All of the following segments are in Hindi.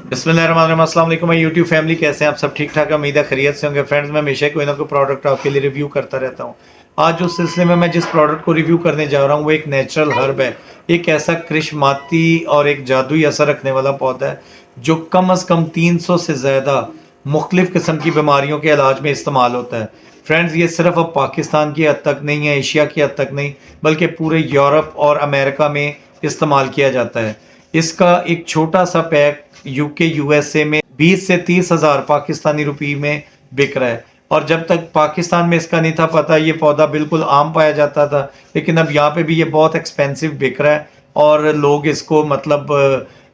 बिस्मिल्लाहिर्रहमानिर्रहीम, अस्सलाम वालेकुम माय यूट्यूब फैमिली। कैसे हैं आप सब? ठीक ठाक, उम्मीद है खैरियत से होंगे। फ्रेंड्स, मैं हमेशा कोई ना कोई प्रोडक्ट आपके लिए रिव्यू करता रहता हूं। आज उस सिलसिले में मैं जिस प्रोडक्ट को रिव्यू करने जा रहा हूं वो एक नेचुरल हर्ब है। एक ऐसा कृष्माती और एक जादुई असर रखने वाला पौधा है जो कम अज़ कम 300 से ज़्यादा मुख्तलिफ़ किस्म की बीमारियों के इलाज में इस्तेमाल होता है। फ्रेंड्स, ये सिर्फ अब पाकिस्तान की हद तक नहीं है, एशिया की हद तक नहीं, बल्कि पूरे यूरोप और अमेरिका में इस्तेमाल किया जाता है। इसका एक छोटा सा पैक यूके यूएसए में 20 से 30 हज़ार पाकिस्तानी रुपये में बिक रहा है। और जब तक पाकिस्तान में इसका नहीं था पता, ये पौधा बिल्कुल आम पाया जाता था, लेकिन अब यहाँ पे भी ये बहुत एक्सपेंसिव बिक रहा है और लोग इसको मतलब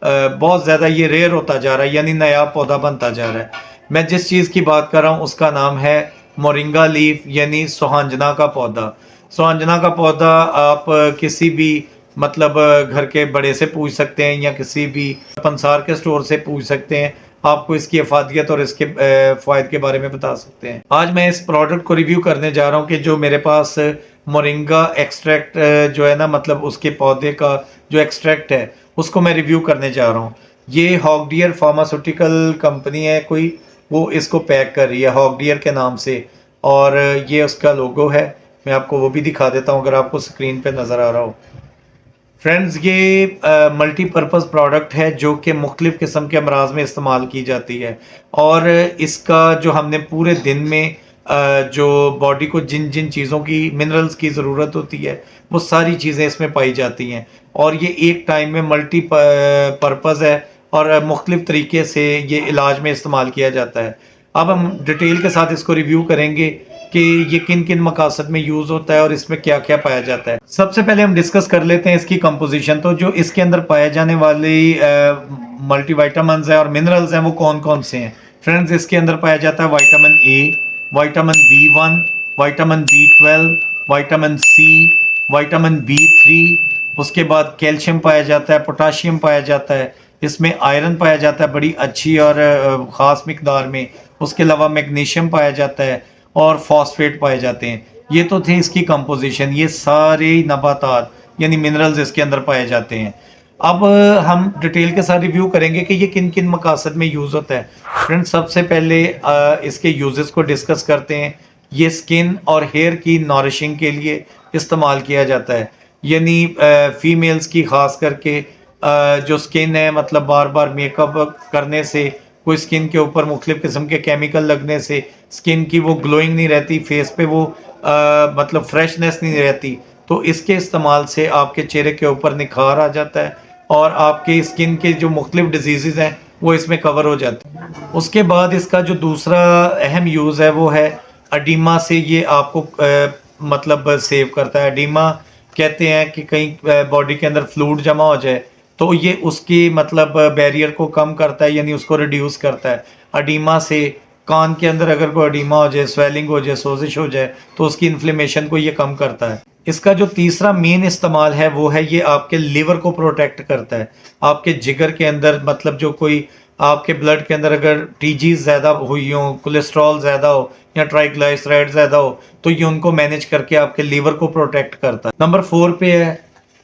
बहुत ज़्यादा ये रेयर होता जा रहा है, यानी नया पौधा बनता जा रहा है। मैं जिस चीज़ की बात कर रहा हूँ उसका नाम है मोरिंगा लीफ, यानी सुहांजना का पौधा। सुहांजना का पौधा आप किसी भी मतलब घर के बड़े से पूछ सकते हैं या किसी भी पंसार के स्टोर से पूछ सकते हैं। आपको इसकी अफादियत और इसके फ़ायदे के बारे में बता सकते हैं। आज मैं इस प्रोडक्ट को रिव्यू करने जा रहा हूँ कि जो मेरे पास मोरिंगा एक्सट्रैक्ट जो है ना, मतलब उसके पौधे का जो एक्सट्रैक्ट है उसको मैं रिव्यू करने जा रहा हूँ। ये हॉगडियर फार्मास्यूटिकल कंपनी है कोई, वो इसको पैक कर रही है हॉगडियर के नाम से, और ये उसका लोगो है। मैं आपको वो भी दिखा देता हूँ अगर आपको स्क्रीन पे नज़र आ रहा हो। फ्रेंड्स, ये मल्टीपर्पज़ प्रोडक्ट है जो कि मुख्तलिफ़ किस्म के अमराज में इस्तेमाल की जाती है। और इसका जो हमने पूरे दिन में जो बॉडी को जिन जिन चीज़ों की मिनरल्स की ज़रूरत होती है वो सारी चीज़ें इसमें पाई जाती हैं। और ये एक टाइम में मल्टी पर्पज़ है और मुख्तलिफ़ तरीके से ये इलाज में इस्तेमाल किया जाता है। अब हम डिटेल के साथ इसको रिव्यू करेंगे कि ये किन किन मकासद में यूज़ होता है और इसमें क्या क्या पाया जाता है। सबसे पहले हम डिस्कस कर लेते हैं इसकी कंपोजिशन। तो जो इसके अंदर पाए जाने वाली मल्टीविटामिन्स हैं और मिनरल्स हैं वो कौन कौन से हैं? फ्रेंड्स, इसके अंदर पाया जाता है vitamin A, vitamin B1, vitamin B12, vitamin C, vitamin B3। उसके बाद कैल्शियम पाया जाता है, पोटाशियम पाया जाता है, इसमें आयरन पाया जाता है बड़ी अच्छी और ख़ास मिकदार में। उसके अलावा मैग्नीशियम पाया जाता है और फॉस्फेट पाए जाते हैं। ये तो थे इसकी कंपोजिशन। ये सारे नबातात यानी मिनरल्स इसके अंदर पाए जाते हैं। अब हम डिटेल के साथ रिव्यू करेंगे कि ये किन किन मकासद में यूज़ होता है। फ्रेंड्स, सबसे पहले इसके यूजेस को डिस्कस करते हैं। ये स्किन और हेयर की नॉरिशिंग के लिए इस्तेमाल किया जाता है, यानी फीमेल्स की ख़ास करके जो स्किन है, मतलब बार बार मेकअप करने से, कोई स्किन के ऊपर मुख्तलिफ़ किस्म के केमिकल लगने से स्किन की वो ग्लोइंग नहीं रहती, फेस पे वो मतलब फ्रेशनेस नहीं रहती। तो इसके इस्तेमाल से आपके चेहरे के ऊपर निखार आ जाता है और आपकी स्किन के जो मुख्तलिफ़ डिजीज़ हैं वो इसमें कवर हो जाते हैं। उसके बाद इसका जो दूसरा अहम यूज़ है वो है अडीमा से ये आपको मतलब सेव करता है। अडीमा कहते हैं कि कहीं बॉडी के अंदर फ्लूइड जमा हो जाए तो ये उसकी मतलब बैरियर को कम करता है, यानी उसको रिड्यूस करता है। अडीमा से कान के अंदर अगर कोई अडीमा हो जाए, स्वेलिंग हो जाए, सोजिश हो जाए तो उसकी इन्फ्लेमेशन को ये कम करता है। इसका जो तीसरा मेन इस्तेमाल है वो है ये आपके लिवर को प्रोटेक्ट करता है। आपके जिगर के अंदर मतलब जो कोई आपके ब्लड के अंदर अगर टीजीज ज़्यादा हुई हो, कोलेस्ट्रॉल ज़्यादा हो या ट्राइग्लिसराइड ज़्यादा हो तो ये उनको मैनेज करके आपके लीवर को प्रोटेक्ट करता है। नंबर 4 पे है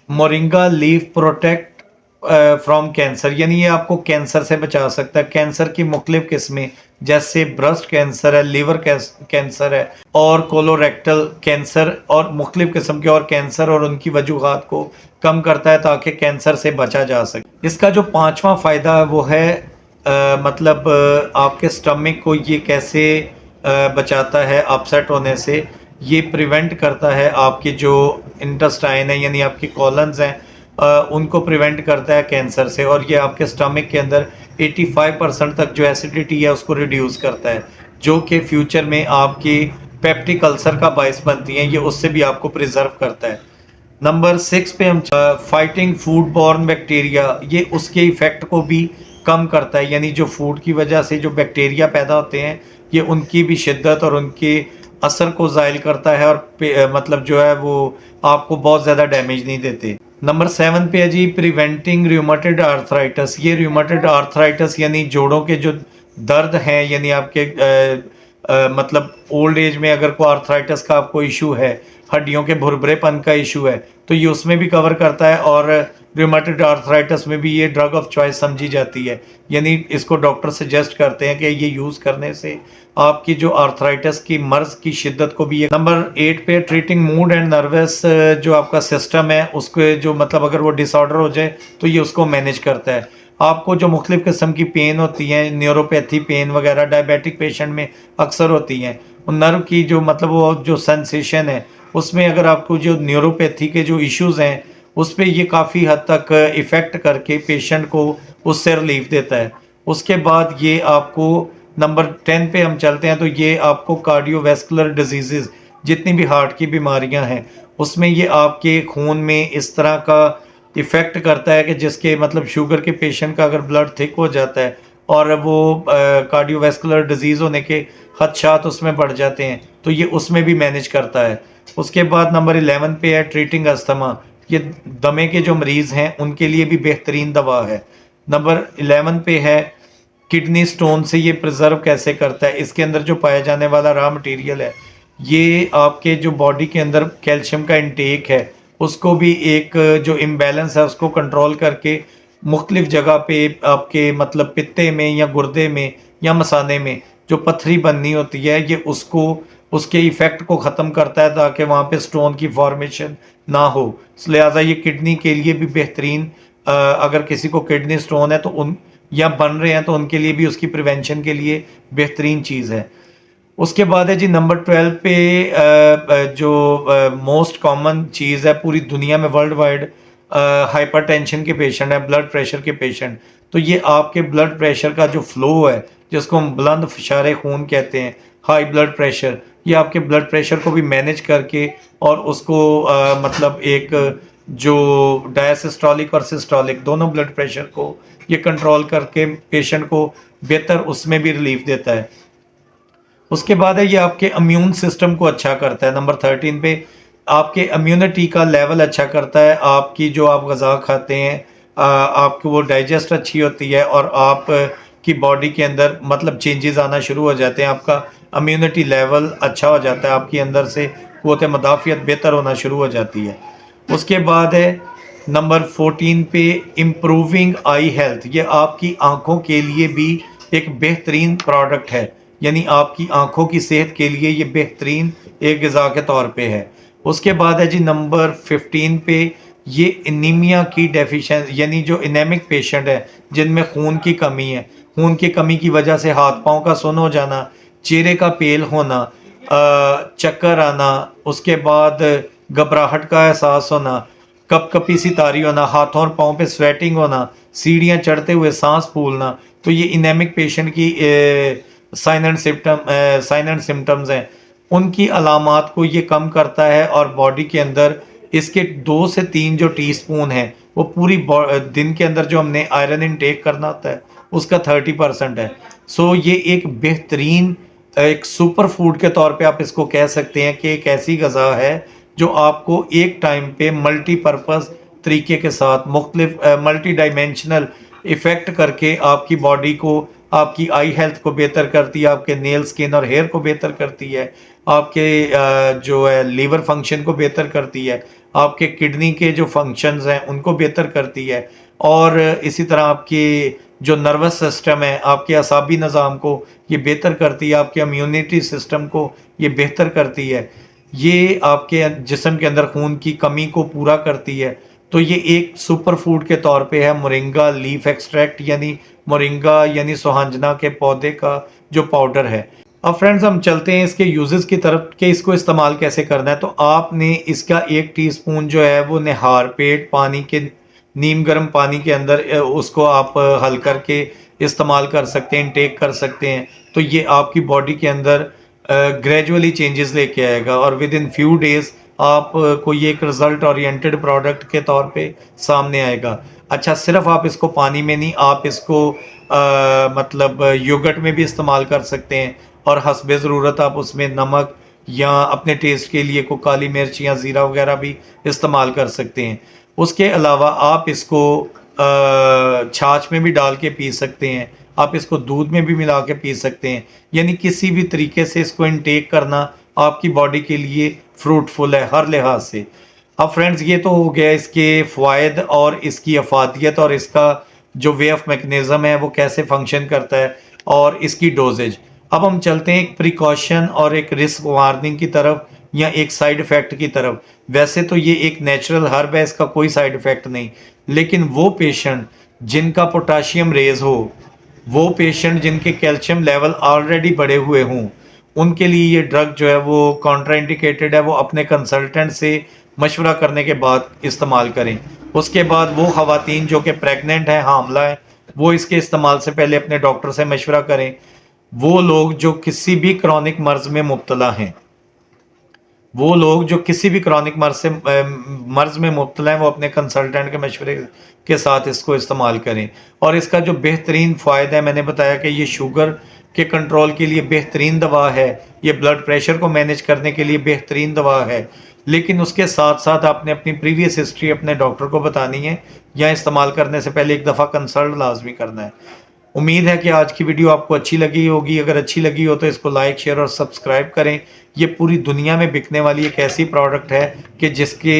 moringa leaf protect from cancer, यानी ये आपको कैंसर से बचा सकता है। कैंसर की मुख्तलिफ किस्में जैसे ब्रेस्ट कैंसर है, लिवर कैंसर है और कोलोरेक्टल कैंसर और मुख्तलिफ किस्म के और कैंसर और उनकी वजूहात को कम करता है ताकि कैंसर से बचा जा सके। इसका जो पांचवा फ़ायदा है वो है मतलब आपके स्टमक को ये कैसे बचाता है अपसेट होने से। ये प्रिवेंट करता है आपके जो इंटेस्टाइन है यानी आपकी कॉलन्स हैं उनको प्रिवेंट करता है कैंसर से। और ये आपके स्टमक के अंदर 85% तक जो एसिडिटी है उसको रिड्यूस करता है, जो कि फ्यूचर में आपकी पेप्टिक अल्सर का बायस बनती हैं। ये उससे भी आपको प्रिजर्व करता है। नंबर 6 पे हम फाइटिंग फूड बॉर्न बैक्टीरिया, ये उसके इफ़ेक्ट को भी कम करता है, यानी जो फूड की वजह से जो बैक्टीरिया पैदा होते हैं ये उनकी भी शिद्दत और उनके असर को ज़ायल करता है और मतलब जो है वो आपको बहुत ज़्यादा डैमेज नहीं देते। नंबर 7 पे है जी प्रिवेंटिंग रूमेटॉइड आर्थराइटिस। ये रूमेटॉइड आर्थराइटिस यानी जोड़ों के जो दर्द हैं, यानी आपके मतलब ओल्ड एज में अगर कोई आर्थराइटिस का आपको इशू है, हड्डियों के भुरभुरेपन का इशू है, तो ये उसमें भी कवर करता है। और रूमेटॉइड आर्थराइटिस में भी ये ड्रग ऑफ चॉइस समझी जाती है, यानी इसको डॉक्टर सजेस्ट करते हैं कि ये यूज़ करने से आपकी जो आर्थराइटिस की मर्ज की शिद्दत को भी। नंबर 8 पे ट्रीटिंग मूड एंड नर्वस जो आपका सिस्टम है उसके जो मतलब अगर वो डिसऑर्डर हो जाए तो ये उसको मैनेज करता है। आपको जो मुख्तलिफ़ किस्म की पेन होती हैं, न्यूरोपैथी पेन वगैरह डायबिटिक पेशेंट में अक्सर होती हैं, नर्व की जो मतलब वो जो सेंसेशन है उसमें अगर आपको जो न्यूरोपैथी के जो इश्यूज़ हैं उस पे ये काफ़ी हद तक इफ़ेक्ट करके पेशेंट को उससे रिलीफ देता है। उसके बाद ये आपको नंबर 10 पे हम चलते हैं, तो ये आपको कार्डियोवैस्कुलर डिजीज़ेज़ जितनी भी हार्ट की बीमारियां हैं उसमें ये आपके खून में इस तरह का इफ़ेक्ट करता है कि जिसके मतलब शुगर के पेशेंट का अगर ब्लड थिक हो जाता है और वो कार्डियोवैस्कुलर डिजीज़ होने के खदशात उसमें बढ़ जाते हैं, तो ये उसमें भी मैनेज करता है। उसके बाद नंबर 11 पे है ट्रीटिंग अस्थमा। ये दमे के जो मरीज़ हैं उनके लिए भी बेहतरीन दवा है। नंबर 11 पे है किडनी स्टोन से ये प्रिजर्व कैसे करता है। इसके अंदर जो पाया जाने वाला रॉ मटेरियल है, ये आपके जो बॉडी के अंदर कैल्शियम का इंटेक है उसको भी एक जो इम्बैलेंस है उसको कंट्रोल करके मुख्तलिफ जगह पे आपके मतलब पित्ते में या गुर्दे में या मसाने में जो पथरी बननी होती है ये उसको उसके इफ़ेक्ट को ख़त्म करता है ताकि वहाँ पे स्टोन की फॉर्मेशन ना हो। लिहाजा ये किडनी के लिए भी बेहतरीन, अगर किसी को किडनी स्टोन है तो उन या बन रहे हैं तो उनके लिए भी उसकी प्रिवेंशन के लिए बेहतरीन चीज़ है। उसके बाद है जी नंबर 12 पे जो मोस्ट कॉमन चीज़ है पूरी दुनिया में वर्ल्ड वाइड, हाइपरटेंशन के पेशेंट है, ब्लड प्रेशर के पेशेंट। तो ये आपके ब्लड प्रेशर का जो फ्लो है जिसको हम बुलंद फिशारे खून कहते हैं, हाई ब्लड प्रेशर, ये आपके ब्लड प्रेशर को भी मैनेज करके और उसको मतलब एक जो डायसिस्टोलिक और सिस्टोलिक दोनों ब्लड प्रेशर को ये कंट्रोल करके पेशेंट को बेहतर उसमें भी रिलीफ देता है। उसके बाद है ये आपके इम्यून सिस्टम को अच्छा करता है। नंबर 13 पे आपके इम्यूनिटी का लेवल अच्छा करता है। आपकी जो आप गज़ा खाते हैं आपकी वो डाइजेस्ट अच्छी होती है और आप की बॉडी के अंदर मतलब चेंजेस आना शुरू हो जाते हैं। आपका इम्यूनिटी लेवल अच्छा हो जाता है, आपकी अंदर से क़ुव्वत मदाफ़ियत बेहतर होना शुरू हो जाती है। उसके बाद है नंबर 14 पे इम्प्रूविंग आई हेल्थ। ये आपकी आँखों के लिए भी एक बेहतरीन प्रोडक्ट है, यानी आपकी आँखों की सेहत के लिए ये बेहतरीन एक ग़िज़ा के तौर पे है। उसके बाद है जी नंबर 15 पे ये एनीमिया की डेफिशिएंसी, यानी जो एनेमिक पेशेंट है जिनमें खून की कमी है, खून की कमी की वजह से हाथ पाँव का सुन्न हो जाना, चेहरे का पेल होना, चक्कर आना, उसके बाद घबराहट का एहसास होना, कपकपी सी तारी होना, हाथों और पाँव पे स्वेटिंग होना, सीढ़ियाँ चढ़ते हुए सांस फूलना, तो ये एनेमिक पेशेंट की साइन एंड सिम्टम्स हैं। उनकी अलामात को ये कम करता है और बॉडी के अंदर इसके 2 से 3 जो टीस्पून हैं वो पूरी दिन के अंदर जो हमने आयरन इनटेक करना होता है उसका 30% है। सो ये एक बेहतरीन एक सुपर फूड के तौर पे आप इसको कह सकते हैं कि एक ऐसी ग़िज़ा है जो आपको एक टाइम पे मल्टीपर्पज़ तरीके के साथ मुख्तलिफ मल्टी डायमेंशनल इफ़ेक्ट करके आपकी बॉडी को, आपकी आई हेल्थ को बेहतर करती है, आपके नेल स्किन और हेयर को बेहतर करती है, आपके जो है लीवर फंक्शन को बेहतर करती है, आपके किडनी के जो फंक्शंस हैं उनको बेहतर करती है और इसी तरह आपकी जो नर्वस सिस्टम है, आपके असाबी निज़ाम को ये बेहतर करती है, आपके इम्यूनिटी सिस्टम को ये बेहतर करती है, ये आपके जिस्म के अंदर खून की कमी को पूरा करती है। तो ये एक सुपर फूड के तौर पे है मोरिंगा लीफ एक्सट्रैक्ट, यानी मोरिंगा यानी सोहांजना के पौधे का जो पाउडर है। अब फ्रेंड्स हम चलते हैं इसके यूजेस की तरफ कि इसको इस्तेमाल कैसे करना है। तो आपने इसका 1 टीस्पून जो है वो निहार पेट पानी के नीम गर्म पानी के अंदर उसको आप हल करके इस्तेमाल कर सकते हैं, इनटेक कर सकते हैं। तो ये आपकी बॉडी के अंदर ग्रेजुअली चेंजेस लेके आएगा और विद इन फ्यू डेज़ आप को ये एक रिज़ल्ट ओरिएंटेड प्रोडक्ट के तौर पे सामने आएगा। अच्छा, सिर्फ आप इसको पानी में नहीं, आप इसको मतलब योगर्ट में भी इस्तेमाल कर सकते हैं और हस्बे ज़रूरत आप उसमें नमक या अपने टेस्ट के लिए को काली मिर्च या ज़ीरा वगैरह भी इस्तेमाल कर सकते हैं। उसके अलावा आप इसको छाछ में भी डाल के पी सकते हैं आप इसको दूध में भी मिला के पी सकते हैं, यानी किसी भी तरीके से इसको इनटेक करना आपकी बॉडी के लिए फ्रूटफुल है हर लिहाज से। अब फ्रेंड्स ये तो हो गया इसके फ़वाइद और इसकी अफादियत और इसका जो वे ऑफ मैकेनिज़्म है वो कैसे फंक्शन करता है और इसकी डोजेज। अब हम चलते हैं एक प्रिकॉशन और एक रिस्क वार्निंग की तरफ या एक साइड इफ़ेक्ट की तरफ। वैसे तो ये एक नेचुरल हर्ब है, इसका कोई साइड इफ़ेक्ट नहीं, लेकिन वो पेशेंट जिनका पोटाशियम रेज़ हो, वो पेशेंट जिनके कैल्शियम लेवल ऑलरेडी बढ़े हुए हों, उनके लिए ये ड्रग जो है वो कॉन्ट्राइंडिकेटेड है, वो अपने कंसल्टेंट से मशवरा करने के बाद इस्तेमाल करें। उसके बाद वो ख़वातीन जो कि प्रेग्नेंट हैं, हामला हैं, वो इसके इस्तेमाल से पहले अपने डॉक्टर से मशवरा करें। वो लोग जो किसी भी क्रॉनिक मर्ज़ में मुब्तला हैं, वो लोग जो किसी भी क्रॉनिक मर्ज़ में मुब्तला हैं, वो अपने कंसल्टेंट के मशवरे के साथ इसको इस्तेमाल करें। और इसका जो बेहतरीन फ़ायदा है, मैंने बताया कि ये शुगर के कंट्रोल के लिए बेहतरीन दवा है, ये ब्लड प्रेशर को मैनेज करने के लिए बेहतरीन दवा है। लेकिन उसके साथ-साथ आपने अपनी प्रीवियस हिस्ट्री अपने डॉक्टर को बतानी है या इस्तेमाल करने से पहले एक दफ़ा कंसल्ट लाज़मी करना है। उम्मीद है कि आज की वीडियो आपको अच्छी लगी होगी। अगर अच्छी लगी हो तो इसको लाइक, शेयर और सब्सक्राइब करें। ये पूरी दुनिया में बिकने वाली एक ऐसी प्रोडक्ट है कि जिसके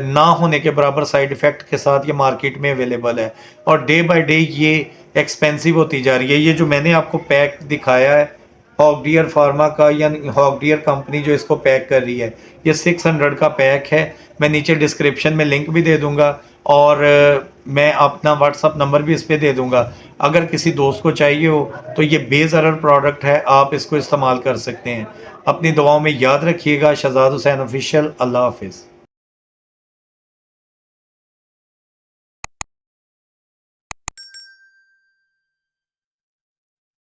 ना होने के बराबर साइड इफ़ेक्ट के साथ ये मार्केट में अवेलेबल है और डे बाय डे ये एक्सपेंसिव होती जा रही है। ये जो मैंने आपको पैक दिखाया है हॉगडियर फार्मा का, यानी हॉगडियर कंपनी जो इसको पैक कर रही है, ये 600 का पैक है। मैं नीचे डिस्क्रिप्शन में लिंक भी दे दूंगा और मैं अपना व्हाट्सअप नंबर भी इस पे दे दूंगा। अगर किसी दोस्त को चाहिए हो तो ये बेज़रर प्रोडक्ट है, आप इसको इस्तेमाल कर सकते हैं। अपनी दुआओं में याद रखिएगा। शहजाद हुसैन ऑफिशियल। अल्लाह हाफिज़।